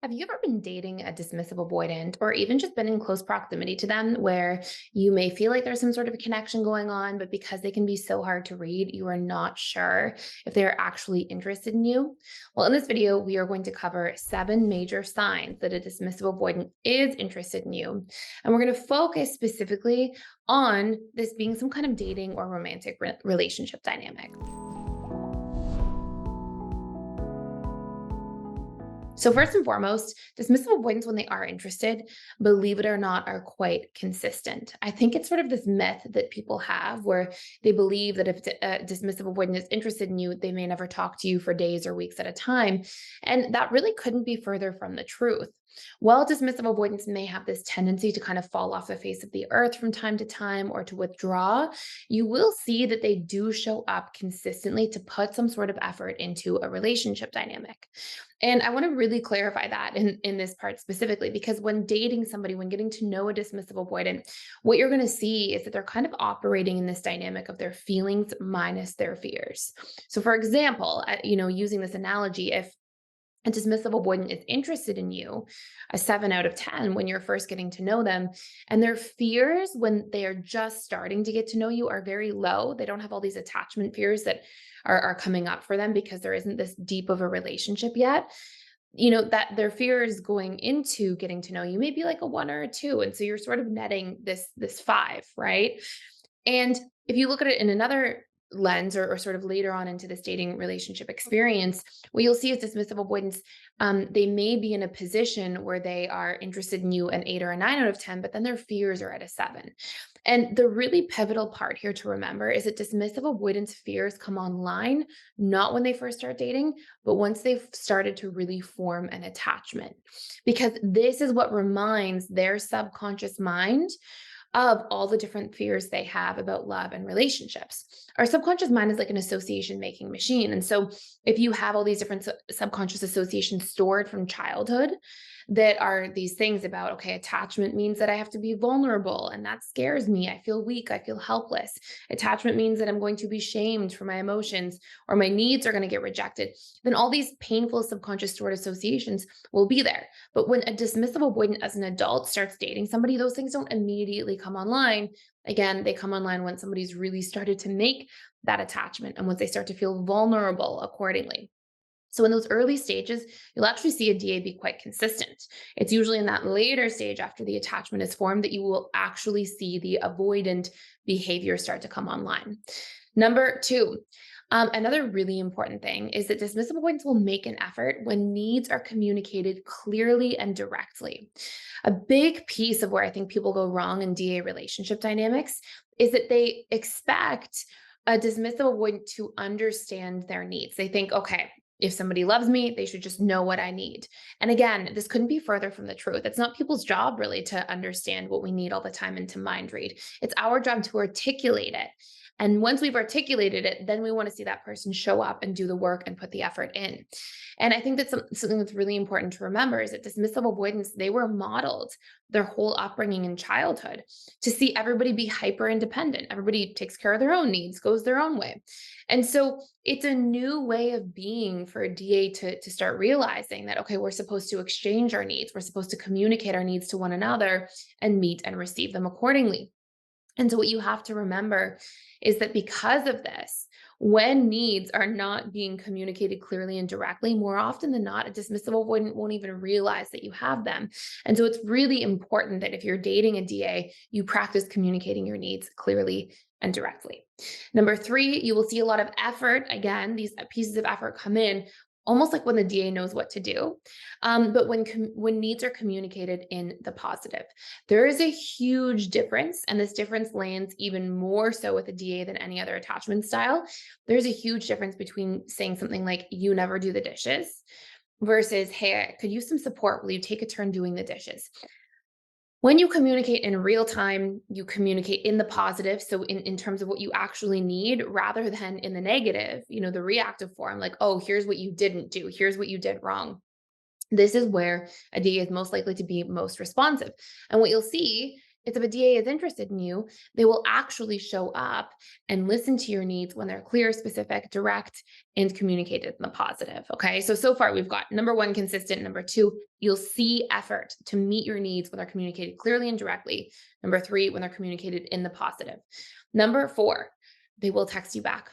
Have you ever been dating a dismissive avoidant or even just been in close proximity to them where you may feel like there's some sort of a connection going on, but because they can be so hard to read, you are not sure if they're actually interested in you? Well, in this video, we are going to cover 7 major signs that a dismissive avoidant is interested in you. And we're going to focus specifically on this being some kind of dating or romantic relationship dynamic. So first and foremost, dismissive avoidants, when they are interested, believe it or not, are quite consistent. I think it's sort of this myth that people have where they believe that if a dismissive avoidant is interested in you, they may never talk to you for days or weeks at a time. And that really couldn't be further from the truth. While dismissive avoidants may have this tendency to kind of fall off the face of the earth from time to time or to withdraw, you will see that they do show up consistently to put some sort of effort into a relationship dynamic. And I want to really clarify that in this part specifically, because when dating somebody, when getting to know a dismissive avoidant, what you're going to see is that they're kind of operating in this dynamic of their feelings minus their fears. So, for example, using this analogy, if a dismissive avoidant is interested in you, a 7 out of 10 when you're first getting to know them, and their fears when they are just starting to get to know you are very low. They don't have all these attachment fears that are coming up for them because there isn't this deep of a relationship yet. That their fears going into getting to know you may be like a 1 or a 2. And so you're sort of netting this 5, right? And if you look at it in another lens or sort of later on into this dating relationship experience, what you'll see is dismissive avoidance. They may be in a position where they are interested in you an 8 or a 9 out of 10, but then their fears are at a 7. And the really pivotal part here to remember is that dismissive avoidance fears come online, not when they first start dating, but once they've started to really form an attachment. Because this is what reminds their subconscious mind of all the different fears they have about love and relationships. Our subconscious mind is like an association making machine. And so, if you have all these different subconscious associations stored from childhood that are these things about, okay, attachment means that I have to be vulnerable and that scares me. I feel weak. I feel helpless. Attachment means that I'm going to be shamed for my emotions or my needs are going to get rejected. Then all these painful subconscious stored associations will be there. But when a dismissive avoidant as an adult starts dating somebody, those things don't immediately come online. Again, they come online when somebody's really started to make that attachment and once they start to feel vulnerable accordingly. So in those early stages, you'll actually see a DA be quite consistent. It's usually in that later stage after the attachment is formed that you will actually see the avoidant behavior start to come online. Number two, another really important thing is that dismissive avoidants will make an effort when needs are communicated clearly and directly. A big piece of where I think people go wrong in DA relationship dynamics is that they expect a dismissive avoidant to understand their needs. They think, okay, if somebody loves me, they should just know what I need. And again, this couldn't be further from the truth. It's not people's job really to understand what we need all the time and to mind read. It's our job to articulate it. And once we've articulated it, then we want to see that person show up and do the work and put the effort in. And I think that's something that's really important to remember is that dismissive avoidance, they were modeled their whole upbringing in childhood to see everybody be hyper independent. Everybody takes care of their own needs, goes their own way. And so it's a new way of being for a DA to start realizing that, okay, we're supposed to exchange our needs. We're supposed to communicate our needs to one another and meet and receive them accordingly. And so, what you have to remember is that because of this, when needs are not being communicated clearly and directly, more often than not, a dismissive avoidant won't even realize that you have them. And so, it's really important that if you're dating a DA, you practice communicating your needs clearly and directly. Number three, you will see a lot of effort. Again, these pieces of effort come in almost like when the DA knows what to do, but when needs are communicated in the positive. There is a huge difference, and this difference lands even more so with a DA than any other attachment style. There's a huge difference between saying something like, you never do the dishes, versus, hey, I could use some support. Will you take a turn doing the dishes? When you communicate in real time, you communicate in the positive. So in terms of what you actually need rather than in the negative, the reactive form, like, oh, here's what you didn't do. Here's what you did wrong. This is where a DA is most likely to be most responsive. And what you'll see is if a DA is interested in you, they will actually show up and listen to your needs when they're clear, specific, direct, and communicated in the positive. Okay. So far we've got number one, consistent. Number two, you'll see effort to meet your needs when they're communicated clearly and directly. Number three, when they're communicated in the positive. Number four, they will text you back.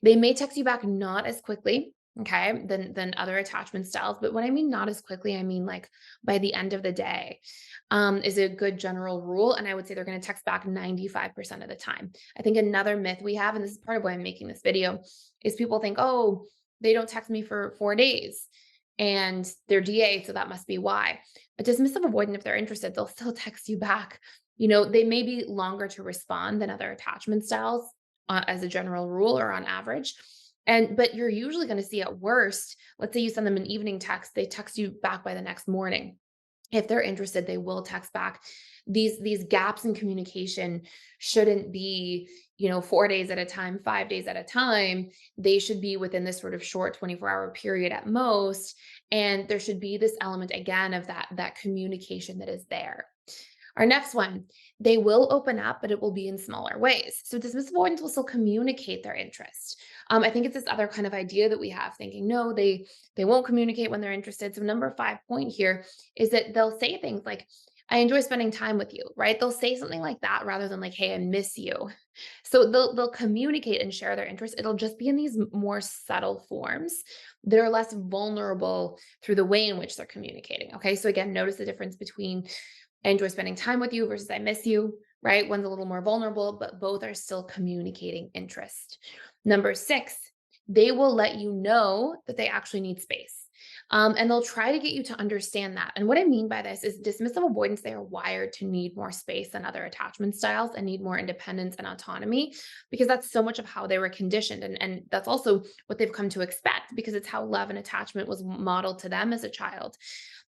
They may text you back not as quickly, okay, than other attachment styles. But when I mean not as quickly, I mean like by the end of the day, is a good general rule. And I would say they're going to text back 95% of the time. I think another myth we have, and this is part of why I'm making this video, is people think, oh, they don't text me for 4 days and they're DA, so that must be why. A dismissive avoidant, if they're interested, they'll still text you back. They may be longer to respond than other attachment styles, as a general rule or on average. But you're usually going to see at worst, let's say you send them an evening text, they text you back by the next morning. If they're interested, they will text back. These gaps in communication shouldn't be, 4 days at a time, 5 days at a time. They should be within this sort of short 24-hour period at most. And there should be this element again of that communication that is there. Our next one, they will open up, but it will be in smaller ways. So dismissive avoidants will still communicate their interest. I think it's this other kind of idea that we have thinking, no, they won't communicate when they're interested. So number 5 point here is that they'll say things like, I enjoy spending time with you, right? They'll say something like that rather than like, hey, I miss you. So they'll communicate and share their interest. It'll just be in these more subtle forms that are less vulnerable through the way in which they're communicating. Okay. So again, notice the difference between I enjoy spending time with you versus I miss you, right? One's a little more vulnerable, but both are still communicating interest. Number 6, they will let you know that they actually need space. And they'll try to get you to understand that. And what I mean by this is dismissive avoidance, they are wired to need more space than other attachment styles and need more independence and autonomy because that's so much of how they were conditioned. And that's also what they've come to expect because it's how love and attachment was modeled to them as a child.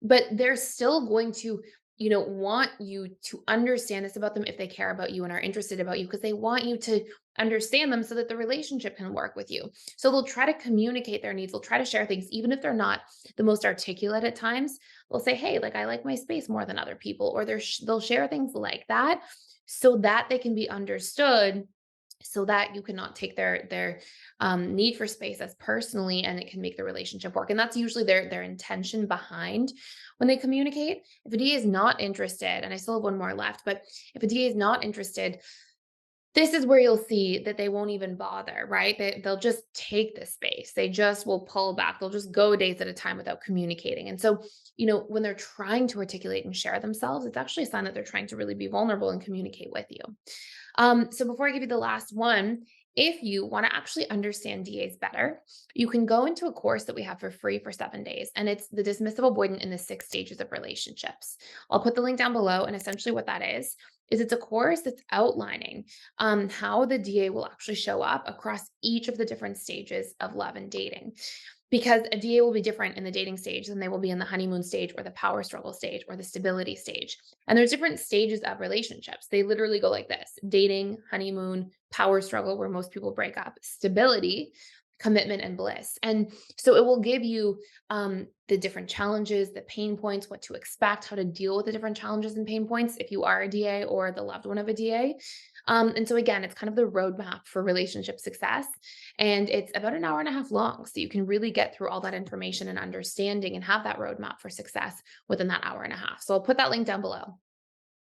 But they're still going to want you to understand this about them if they care about you and are interested about you because they want you to understand them so that the relationship can work with you. So they'll try to communicate their needs. They'll try to share things, even if they're not the most articulate at times. They'll say, hey, like I like my space more than other people, or they'll share things like that so that they can be understood so that you cannot take their need for space as personally and it can make the relationship work. And that's usually their intention behind when they communicate. If a DA is not interested, and I still have one more left, but if a DA is not interested, this is where you'll see that they won't even bother, right? They'll just take the space. They just will pull back. They'll just go days at a time without communicating. And so, when they're trying to articulate and share themselves, it's actually a sign that they're trying to really be vulnerable and communicate with you. So before I give you the last one, if you want to actually understand DAs better, you can go into a course that we have for free for 7 days, and it's the dismissive avoidant in the 6 stages of relationships. I'll put the link down below, and essentially what that is it's a course that's outlining how the DA will actually show up across each of the different stages of love and dating. Because a DA will be different in the dating stage than they will be in the honeymoon stage or the power struggle stage or the stability stage. And there's different stages of relationships. They literally go like this: dating, honeymoon, power struggle, where most people break up, stability, commitment, and bliss. And so it will give you the different challenges, the pain points, what to expect, how to deal with the different challenges and pain points if you are a DA or the loved one of a DA. And so again, it's kind of the roadmap for relationship success. And it's about an hour and a half long. So you can really get through all that information and understanding and have that roadmap for success within that hour and a half. So I'll put that link down below.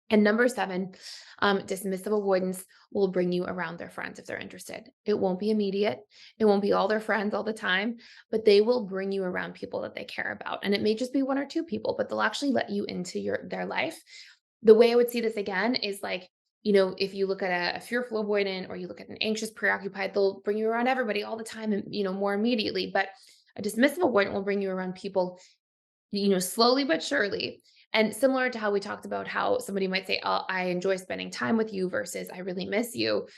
And number 7, dismissive avoidance will bring you around their friends if they're interested. It won't be immediate. It won't be all their friends all the time, but they will bring you around people that they care about. And it may just be 1 or 2 people, but they'll actually let you into their life. The way I would see this again is like, if you look at a fearful avoidant or you look at an anxious preoccupied, they'll bring you around everybody all the time and, more immediately. But a dismissive avoidant will bring you around people, slowly but surely. And similar to how we talked about how somebody might say, oh, I enjoy spending time with you versus I really miss you.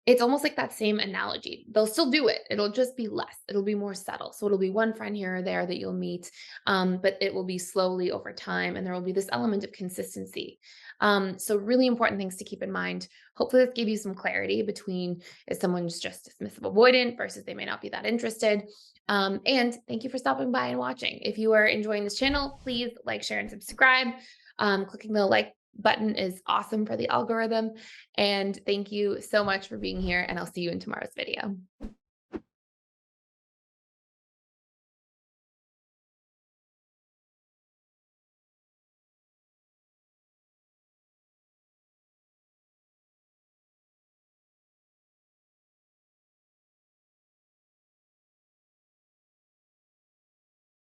It's almost like that same analogy. They'll still do it. It'll just be less. It'll be more subtle. So it'll be one friend here or there that you'll meet, but it will be slowly over time. And there will be this element of consistency. So really important things to keep in mind. Hopefully this gave you some clarity between if someone's just dismissive avoidant versus they may not be that interested. And thank you for stopping by and watching. If you are enjoying this channel, please like, share, and subscribe. Clicking the like button is awesome for the algorithm. And thank you so much for being here, and I'll see you in tomorrow's video.